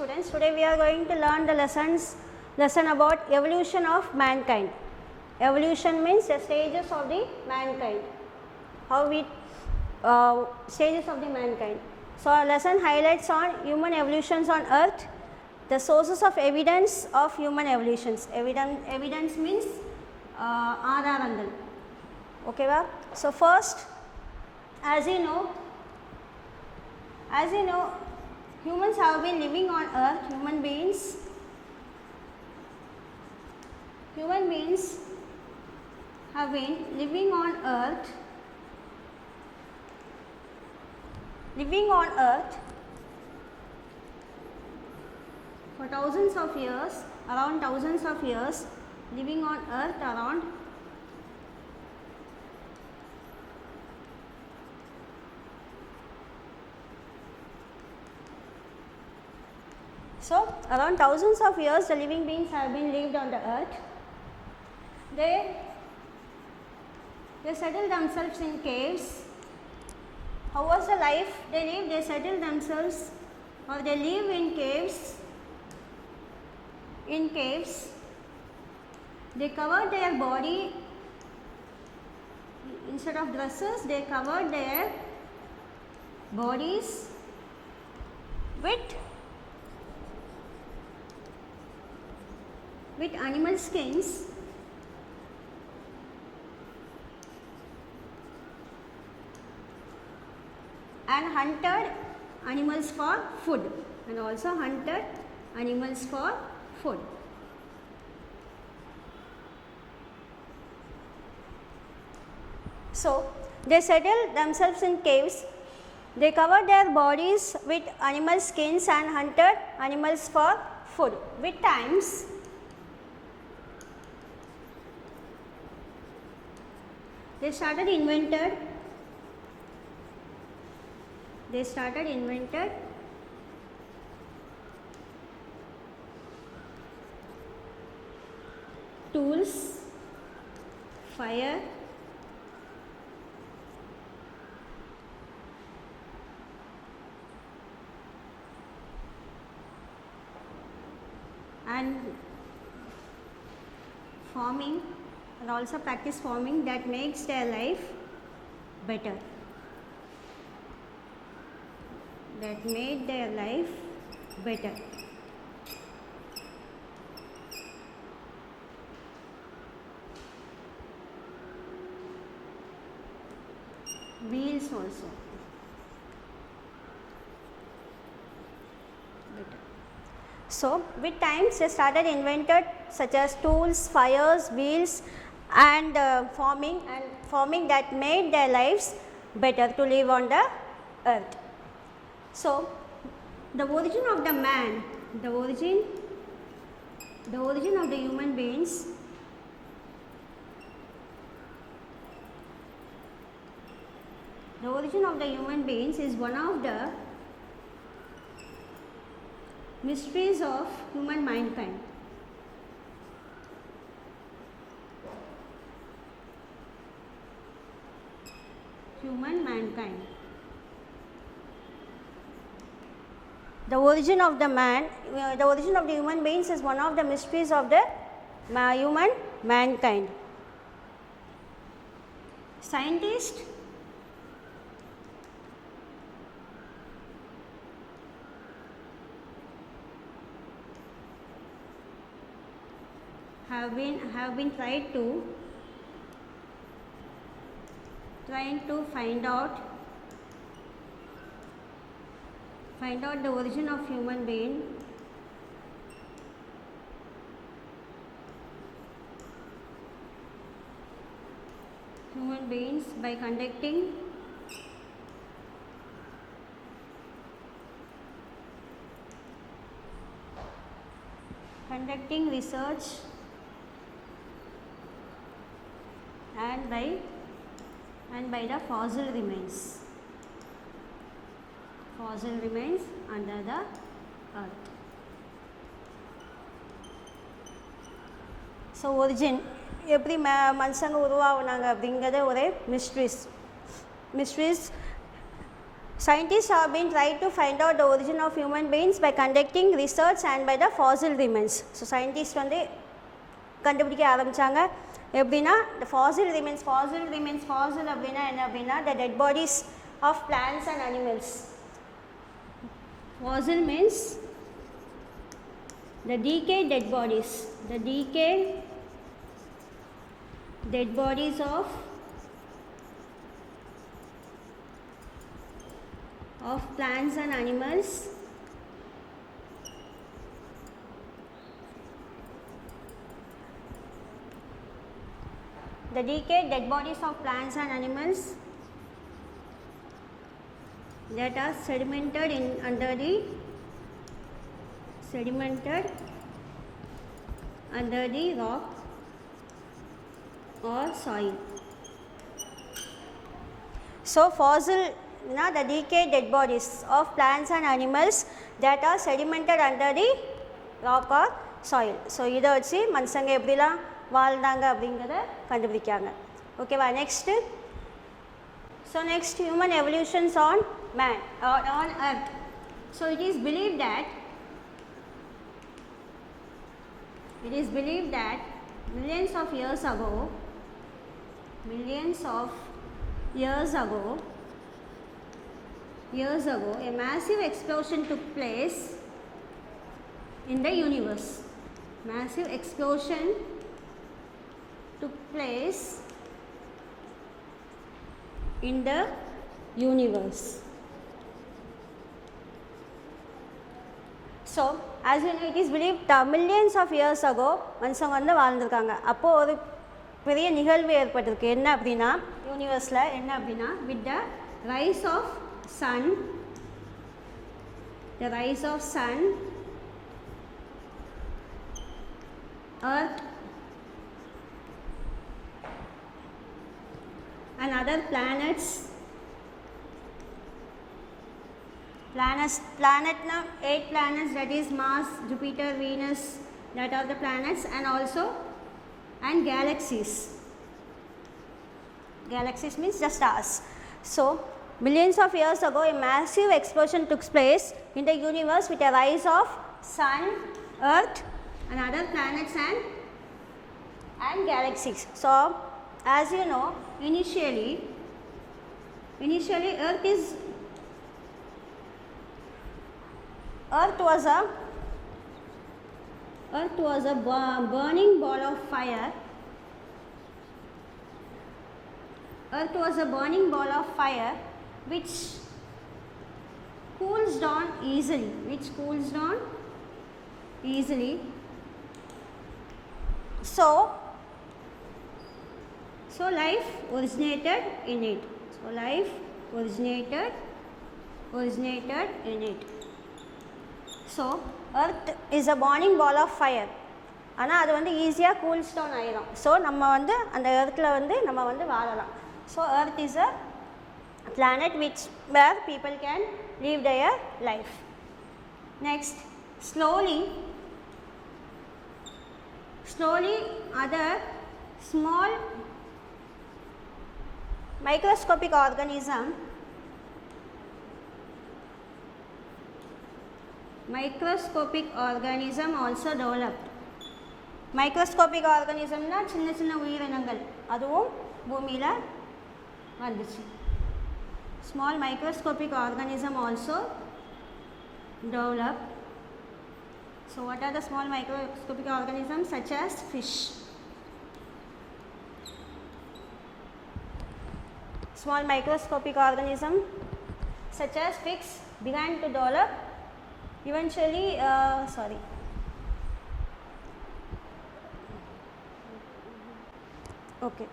students. Today we are going to learn the lesson about evolution of mankind. Evolution means the stages of the mankind. How we stages of the mankind. So our lesson highlights on human evolutions on earth, the sources of evidence of human evolutions. Evidence means Adharangal. Okay, well? So first, as you know, humans have been living on earth. Human beings have been living on earth for thousands of years, around thousands of years, living on earth around around thousands of years the living beings have been lived on the earth. They settled themselves in caves. How was the life they lived? They settled themselves, or they live in caves. They covered their body, instead of dresses they covered their bodies with animal skins and hunted animals for food, So they settled themselves in caves. They covered their bodies with animal skins and hunted animals for food. With times, they started invented tools, fire, and farming, and also practice farming that makes their life better. Wheels also better. So with times they started invented such as tools, fires, wheels, and farming that made their lives better to live on the earth. So the origin of the man, the origin of the human beings is one of the mysteries of humankind. The origin of the human beings is one of the mysteries of the mankind. Scientists have been trying to find out the origin of human beings by conducting research and by the fossil remains under the earth. So origin எப்படி மனுஷங்க உருவாகுனாங்க அப்படிங்கிறத ஒரே mysteries Scientists have been trying to find out the origin of human beings by conducting research and by the fossil remains. So scientists வந்து கண்டுபிடிக்க ஆரம்பிச்சாங்க எப்படின்னா the fossil remains அப்படின்னா என்ன அப்படின்னா the dead bodies of plants and animals. Fossil means the decayed dead bodies, the decayed dead bodies of plants and animals. The decayed dead bodies of plants and animals that are sedimented under the rock or soil. So fossil the decayed dead bodies of plants and animals that are sedimented under the rock or soil. So இதை வச்சு மனுஷங்க எப்படிலாம் வாழ்ந்தாங்க அப்படிங்கிறத கண்டுபிடிக்காங்க. ஓகேவா? Next, so next human evolutions on man or on earth. So it is believed that millions of years ago a massive explosion took place in the universe. Massive explosion took place in the universe. So as you know, it is believed that millions of years ago மனுஷங்க வந்து வாழ்ந்துருக்காங்க. அப்போ ஒரு பெரிய நிகழ்வு ஏற்பட்டிருக்கு. என்ன அப்படின்னா யூனிவர்ஸில் என்ன அப்படின்னா with the rise of sun, earth and other planets now 8 planets, that is Mars, Jupiter, Venus, that are the planets, and also and galaxies means the stars. So millions of years ago a massive explosion took place in the universe with a rise of sun, earth and other planets and galaxies. So as you know, initially earth was a burning ball of fire. Earth was a burning ball of fire which cools down easily. So life originated in it. So earth is a burning ball of fire. ஆனால் அது வந்து ஈஸியாக cools down ஆயிடும். So நம்ம வந்து அந்த எர்த்தில் வந்து நம்ம வந்து வாழலாம். So earth is a planet where people can live their life. Next, slowly other small microscopic organism also developed. Microscopic organism na சின்ன சின்ன உயிரினங்கள் அதுவும் பூமியில வந்துச்சு. Small microscopic organism also developed. So what are the small microscopic organisms? Such as fish. Small microscopic organism such as fish began to develop eventually. Okay.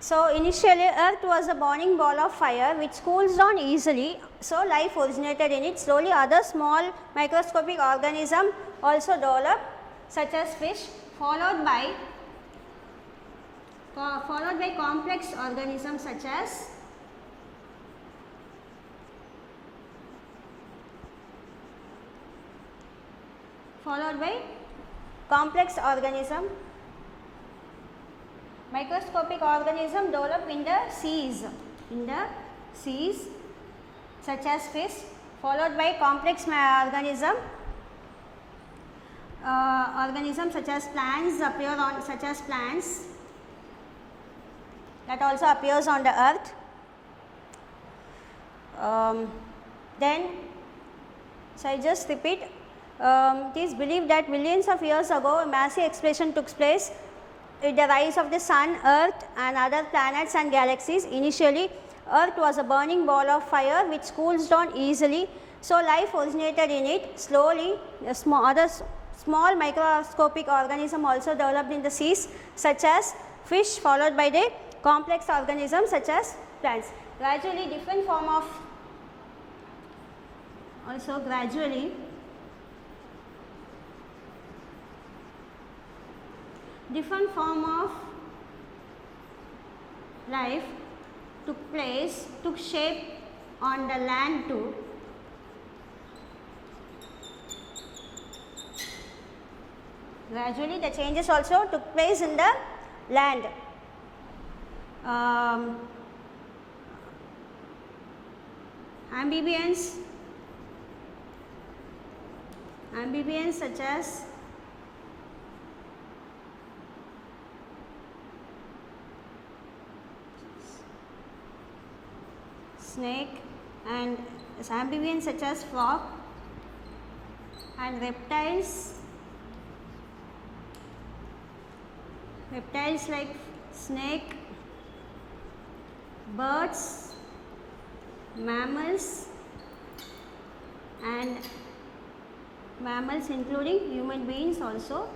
So initially earth was a burning ball of fire which cools down easily. So life originated in it. Slowly other small microscopic organism also developed such as fish, followed by complex organisms such as microscopic organism develop in the seas. such as fish, followed by complex organism such as plants that also appears on the earth. Then, so I just repeat, it is believed that millions of years ago a massive explosion took place with the rise of the sun, earth and other planets and galaxies. Initially, earth was a burning ball of fire which cools down easily. So, life originated in it. Slowly, small microscopic organisms also developed in the seas such as fish, followed by the complex organisms such as plants. Gradually different form of life took shape on the land too. Gradually the changes also took place in the land. Amphibians such as snake and amphibians such as frog, and reptiles like snake, birds, mammals including human beings also,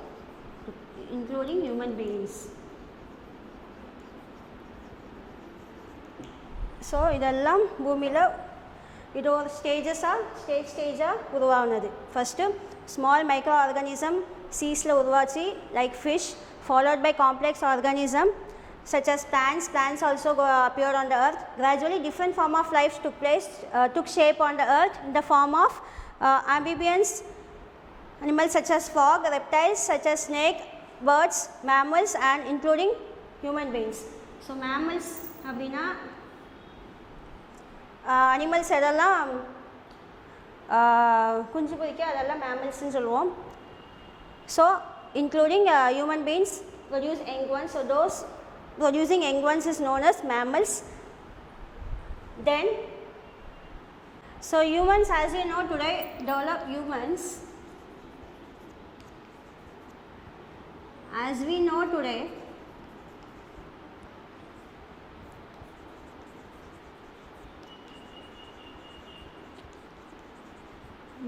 So, இதெல்லாம் பூமியில் இது ஒரு stage உருவானது. First small micro organism சீஸில் உருவாச்சு like fish, followed by complex organism such as plants also appeared on the earth. Gradually different form of life took shape on the earth in the form of amphibians, animals such as frog, reptiles such as snake, birds, mammals and including human beings. So, mammals அப்படின்னா animals எதெல்லாம் குஞ்சு பொரிக்க அதெல்லாம் mammals-னு சொல்லுவோம். So, including human beings produce young ones. So, those producing young ones is known as mammals. Then, so humans, as we know today, developed humans. As we know today,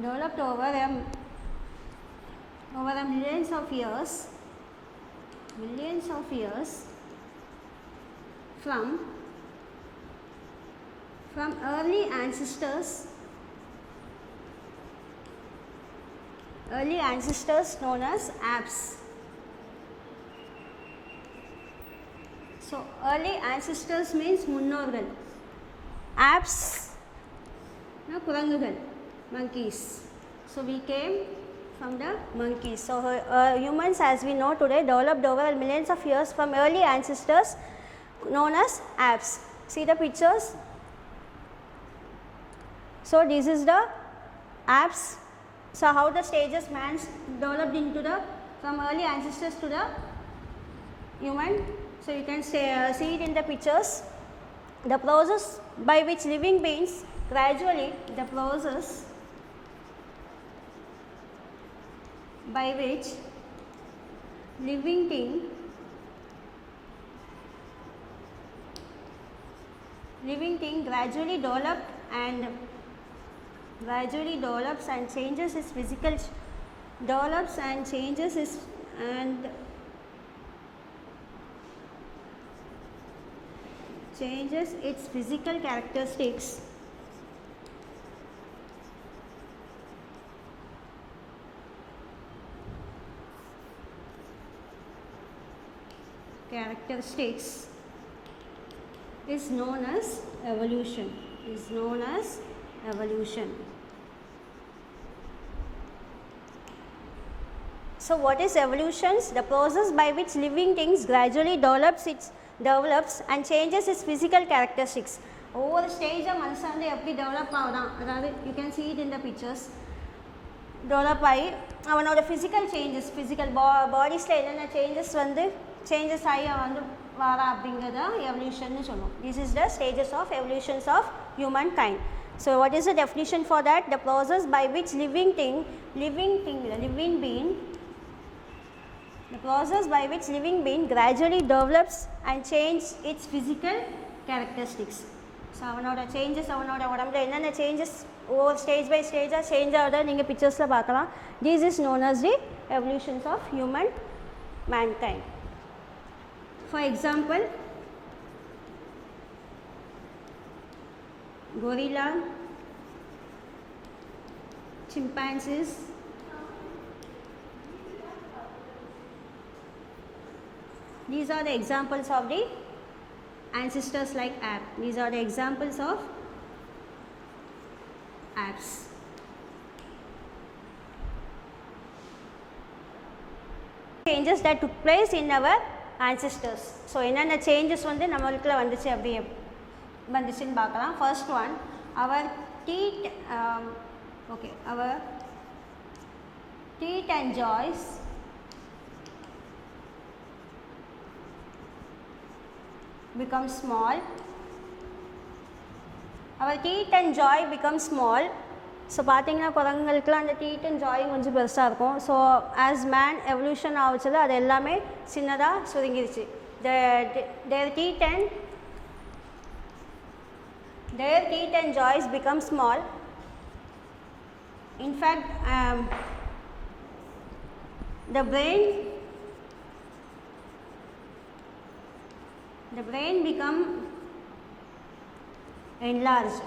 developed over the millions of years from early ancestors known as apes. So, early ancestors means முன்னோர்கள். Apes குரங்குகள், monkeys. So, we came from the monkeys. So, humans as we know today developed over millions of years from early ancestors known as apes. See the pictures. So, this is the apes. So, how the stages man developed into the from early ancestors to the human. So, you can see it in the pictures. The process by which living beings gradually living thing gradually develops and changes its physical characteristics. Is known as evolution. So, what is evolution? The process by which living things gradually develops and changes its physical characteristics. ஒவ்வொரு ஸ்டேஜாக மனுஷன் வந்து எப்படி develop ஆகுதான், அதாவது you can see it in the pictures. Develop ஆகி அவனோட physical changes, physical பாடிஸில் என்னென்ன changes ஆகி அவன் வந்து வாரான் அப்படிங்கிறத எவல்யூஷன்னு சொல்லுவோம். This is the stages of evolutions of human kind. So what is the definition for that? The process by which living being gradually develops and change its physical characteristics. ஸோ அவனோட சேஞ்சஸ், அவனோட உடம்புல என்னென்ன சேஞ்சஸ் ஒவ்வொரு stage by ஸ்டேஜாக change ஆகுறத நீங்கள் பிக்சர்ஸில் பார்க்கலாம். This is known as the evolutions of mankind. For example, gorilla, chimpanzees, these are the examples of the ancestors like ape. These are the examples of apes. Changes that took place in our ancestors. So என்னென்ன changes வந்து நம்மளுக்குள்ள வந்துச்சு அப்படி வந்துச்சுன்னு பார்க்கலாம். First one, our teeth and jaws become small. Our teeth and jaw become small. So பார்த்தீங்கன்னா குரங்குகளுக்குலாம் அந்த teeth and ஜாயும் கொஞ்சம் பெருசாக இருக்கும். ஸோ ஆஸ் மேன் எவல்யூஷன் ஆகுச்சது அது எல்லாமே சின்னதாக சுருங்கிருச்சு. their teeth and jaws become small. In fact, the brain become enlarged.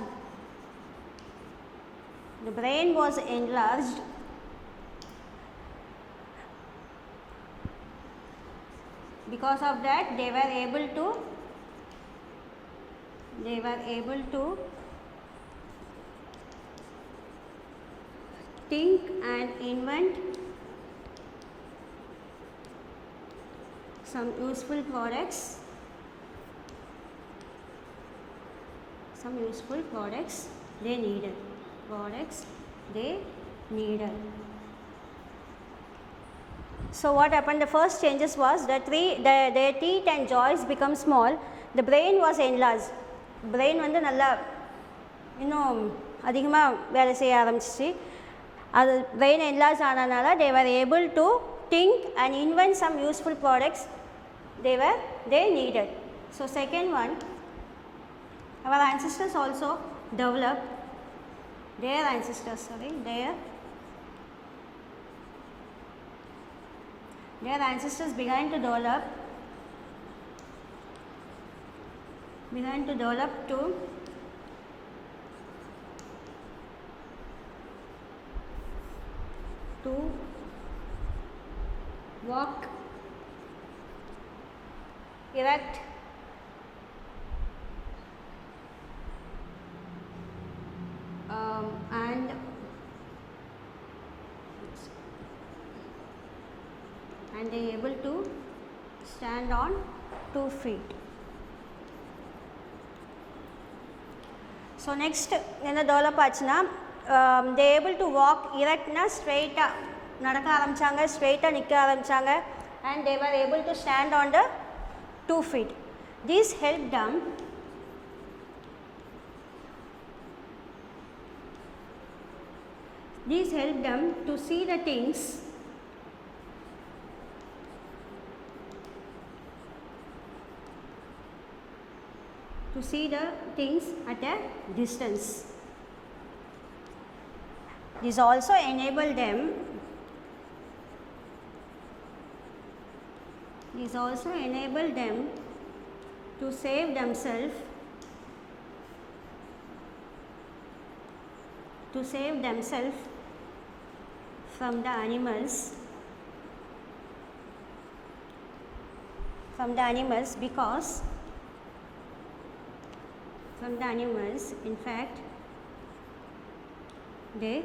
The brain was enlarged because of that they were able to think and invent some useful products they needed. So what happened? The first changes was that their teeth and jaws become small. The brain was enlarged. Brain வந்து நல்லா இன்னும் அதிகமாக வேலை செய்ய ஆரம்பிச்சிச்சு. அது brain enlarged ஆனதுனால they were able to think and invent some useful products they needed. So second one, our ancestors also developed. Their ancestors began to develop to walk erect, and they able to stand on 2 feet. So next என்ன develop ஆச்சுன்னா they able to walk erect na straight நடக்க ஆரம்பிச்சாங்க, straight நிற்க ஆரம்பிச்சாங்க, and they were able to stand on the 2 feet. This helped them to see the things at a distance. This also enabled them to save themselves from the animals because in fact they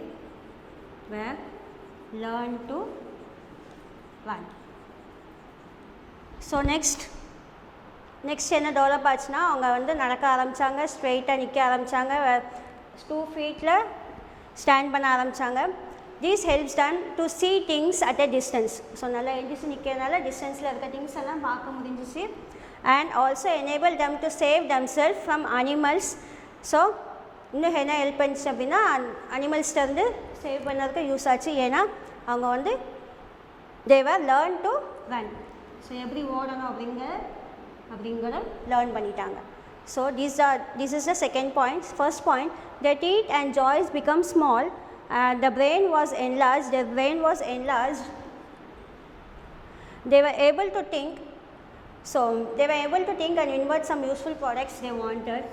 were learned to run. So next next என்ன develop ஆச்சுன்னா அவங்க வந்து நடக்க ஆரம்பித்தாங்க, ஸ்ட்ரெயிட்டாக நிற்க ஆரம்பித்தாங்க, 2 feetல stand பண்ண ஆரம்பித்தாங்க. This helps them to see things at a distance. So நல்லா எழுந்திரிச்சு நிற்கிறதுனால டிஸ்டன்ஸில் இருக்க திங்ஸ் எல்லாம் பார்க்க முடிஞ்சிச்சு. And also enable them to save themselves from animals. So இன்னும் என்ன ஹெல்ப் பண்ணிச்சு அப்படின்னா அனிமல்ஸ்லேருந்து சேவ் பண்ணுறதுக்கு யூஸ் ஆச்சு. ஏன்னா அவங்க வந்து they were learn to run. So எப்படி ஓடணும் அப்படிங்கிறத லேர்ன் பண்ணிட்டாங்க. So this is the second point. First point, their teeth and jaws become small. The brain was enlarged. Their brain was enlarged. They were able to think. So they were able to think and invent some useful products they wanted.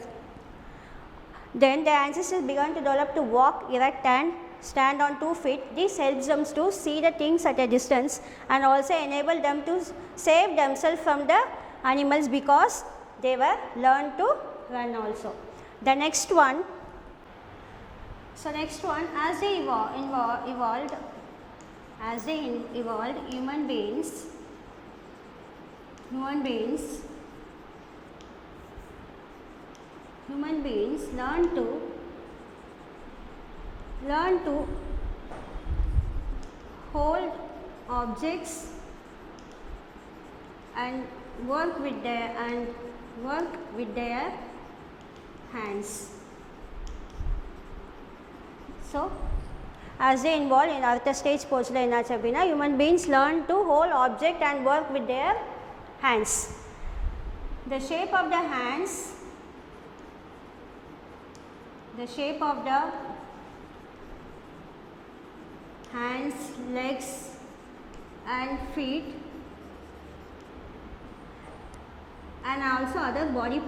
Then their ancestors began to develop to walk erect and stand on 2 feet. This helps them to see the things at a distance and also enable them to save themselves from the animals because they were learned to run also. The next one, as they evolved, human beings learn to hold objects and work with their hands. So as they involve in அடுத்த stage போச்சுல என்னாச்சு அப்படின்னா human beings learn to hold object and work with their hands. The shape of the hands, legs and feet and also other body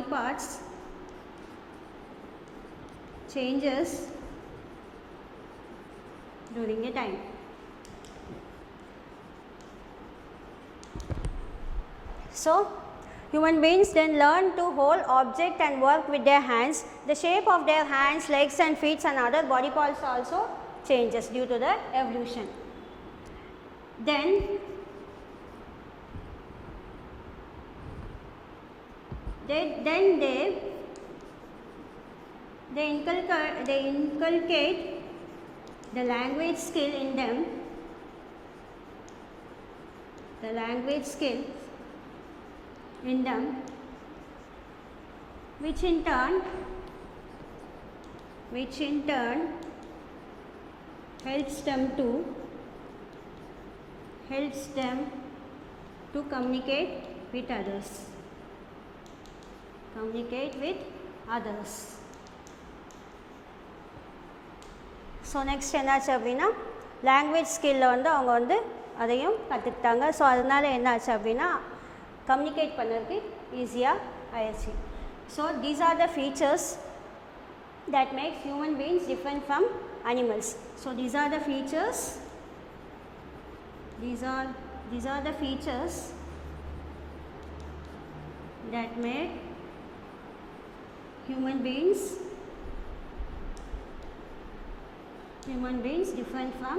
parts changes during a time. So human beings then learn to hold object and work with their hands. The shape of their hands, legs and feet and other body parts also changes due to the evolution. Then they inculcate the language skill in them, which in turn helps them to communicate with others. So next என்னாச்சு அப்படின்னா language ஸ்கில்லில் வந்து அவங்க வந்து அதையும் கற்றுக்கிட்டாங்க. So அதனால் என்னாச்சு அப்படின்னா கம்யூனிகேட் பண்ணுறதுக்கு ஈஸியாக ஆயிடுச்சு. So these are the features that makes human beings different from animals. So these are the features that make human beings different from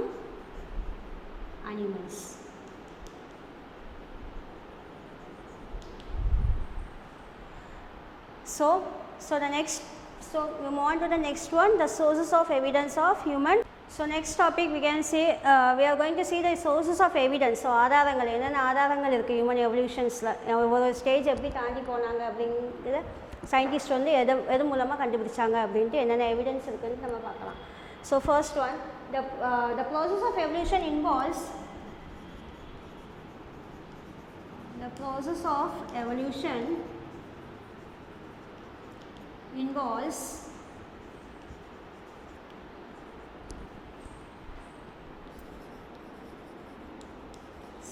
animals. So we move on to the next one, the sources of evidence of human. So next topic we can see we are going to see the sources of evidence. So ஆதாரங்கள் என்னென்ன ஆதாரங்கள் இருக்குது human எவல்யூஷன்ஸில் ஒரு stage எப்படி தாண்டி போனாங்க அப்படிங்கிறது scientist வந்து எது மூலமாக கண்டுபிடிச்சாங்க அப்படின்ட்டு என்னென்ன எவிடன்ஸ் இருக்குதுன்னு நம்ம பார்க்கலாம். So first one, the process of evolution involves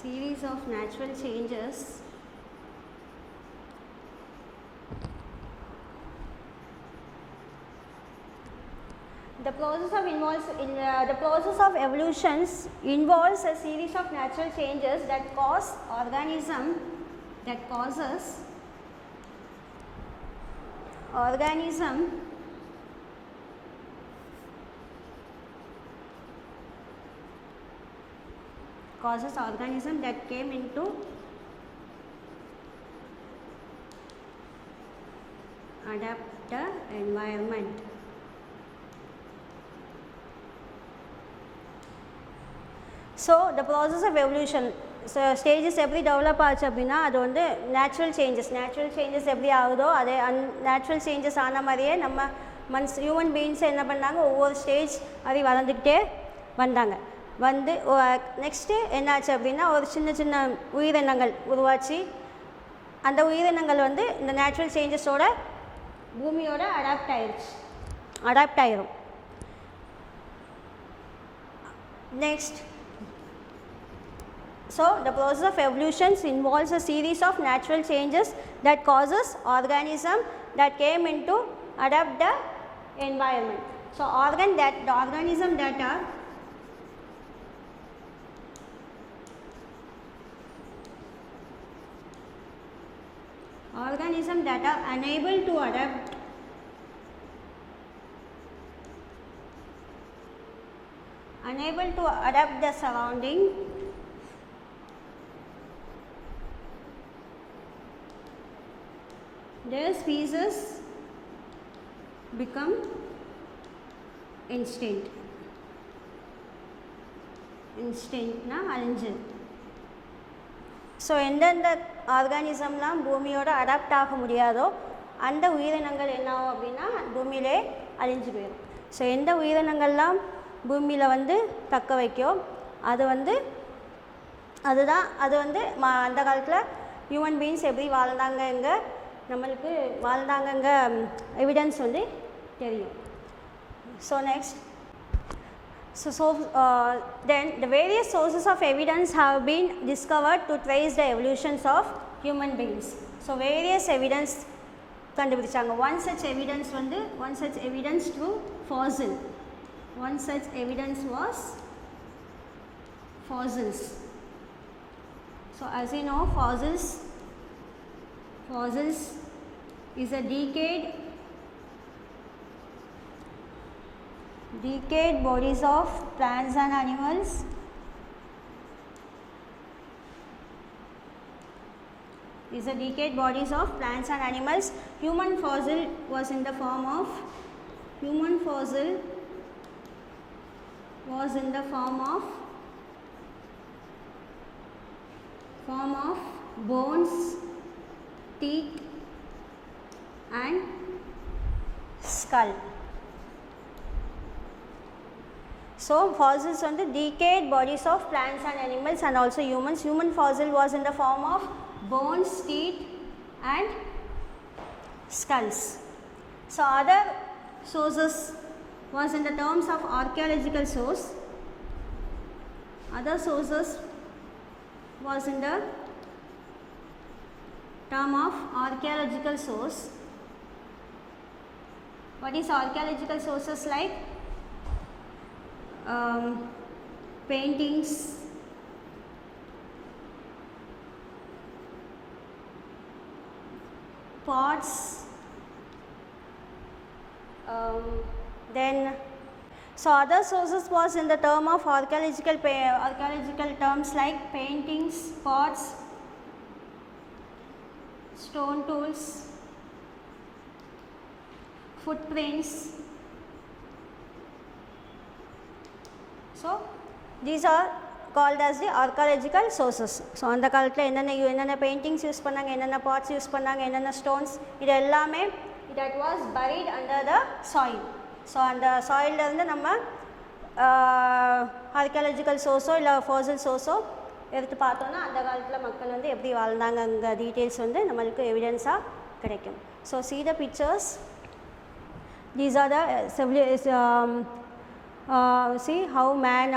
series of natural changes the process of evolution involves a series of natural changes that causes causes organism that came into adapt the environment. So the process of evolution, so stages எப்படி develop ஆச்சு அப்படின்னா அது வந்து natural changes எப்படி ஆகுதோ அதே natural changes ஆன மாதிரியே நம்ம ஹியூமன் பீயிங்ஸ் என்ன பண்ணாங்க, ஒவ்வொரு ஸ்டேஜ் அப்படி வளர்ந்துக்கிட்டே வந்தாங்க. வந்து நெக்ஸ்ட்டு என்னாச்சு அப்படின்னா ஒரு சின்ன சின்ன உயிரினங்கள் உருவாச்சு. அந்த உயிரினங்கள் வந்து இந்த நேச்சுரல் சேஞ்சஸோட பூமியோட அடாப்ட் ஆயிரும். Next, so the process of evolution involves a series of natural changes that causes organism that came into adapt the environment. So the organism that are unable to adapt the surrounding, their species become extinct na அழிஞ்சு. So எந்தெந்த ஆர்கானிசம்லாம் பூமியோட adapt ஆக முடியாதோ அந்த உயிரினங்கள் என்ன ஆகும் அப்படின்னா பூமியிலே அழிஞ்சு போயிடும். ஸோ எந்த உயிரினங்கள்லாம் பூமியில் வந்து தக்க வைக்கும் அது வந்து அந்த காலத்தில் ஹியூமன் பீயிங்ஸ் எப்படி வாழ்ந்தாங்க நம்மளுக்கு வாழ்ந்தாங்க எவிடன்ஸ் வந்து தெரியும். So next, then the various sources of evidence have been discovered to trace the evolutions of human beings. So various evidence கண்டுபிடிச்சாங்க. one such evidence through fossil. One such evidence was fossils. So as you know, fossils is a decayed bodies of plants and animals Human fossil was in the form of bones, teeth and skull. So fossils on the decayed bodies of plants and animals and also humans. Human fossil was in the form of bones, teeth and skulls. So other sources was in the terms of archaeological source. Other sources was in the term of archaeological source. What is archaeological sources like? Paintings, pots, then so other sources was in the term of archaeological terms like paintings, pots, stone tools, footprints. So these are called as the archaeological sources. So அந்த காலத்துல என்னென்ன paintings use பண்ணாங்க, என்னென்ன pots use பண்ணாங்க, என்னென்ன stones, இது எல்லாமே that was buried under the soil. So அந்த soilல இருந்து நம்ம archaeological source இல்ல fossil source எடுத்து பார்த்தோம்னா அந்த காலத்துல மக்கள் வந்து எப்படி வாழ்ந்தாங்கங்க டீடைல்ஸ் வந்து நமக்கு எவிடன்ஸா கிடைக்கும். So see the pictures. These are the see how man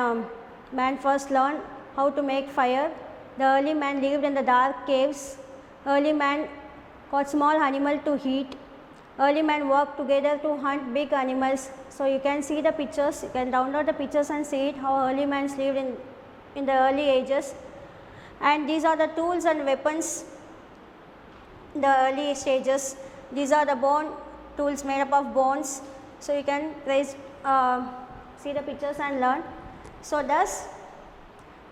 first learned how to make fire. The early man lived in the dark caves. Early man caught small animal to eat. Early man worked together to hunt big animals. So you can see the pictures, you can download the pictures and see it how early man lived in the early ages. And these are the tools and weapons in the early stages. These are the bone tools made up of bones. So you can see the pictures and learn. So thus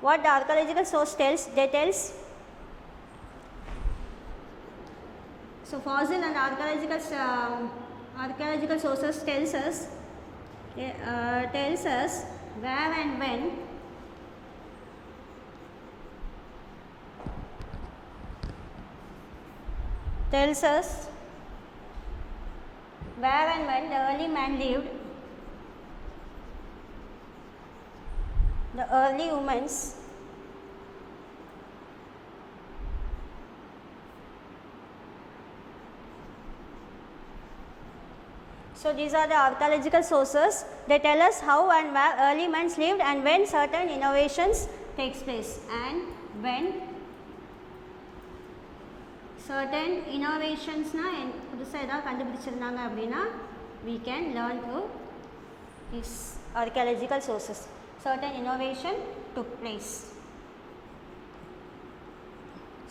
what the archaeological source tells, they tells, so fossil and archaeological sources tells us where and when the early man lived, the early humans so these are the archaeological sources. They tell us how and where early humans lived and when certain innovations takes place, and when certain innovations na புதுசா ஏதாவது கண்டுபிடிச்சிருந்தாங்க அப்படின்னா we can learn through these archaeological sources. Certain innovation took place.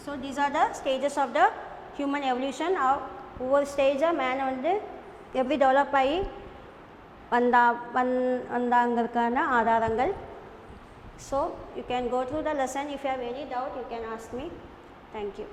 So these are the stages of the human evolution. ஒவ்வொரு ஸ்டேஜாக மேனை வந்து எப்படி develop ஆகி வந்தாங்கிறதுக்கான ஆதாரங்கள். So you can go through the lesson. If you have any doubt, you can ask me. Thank you.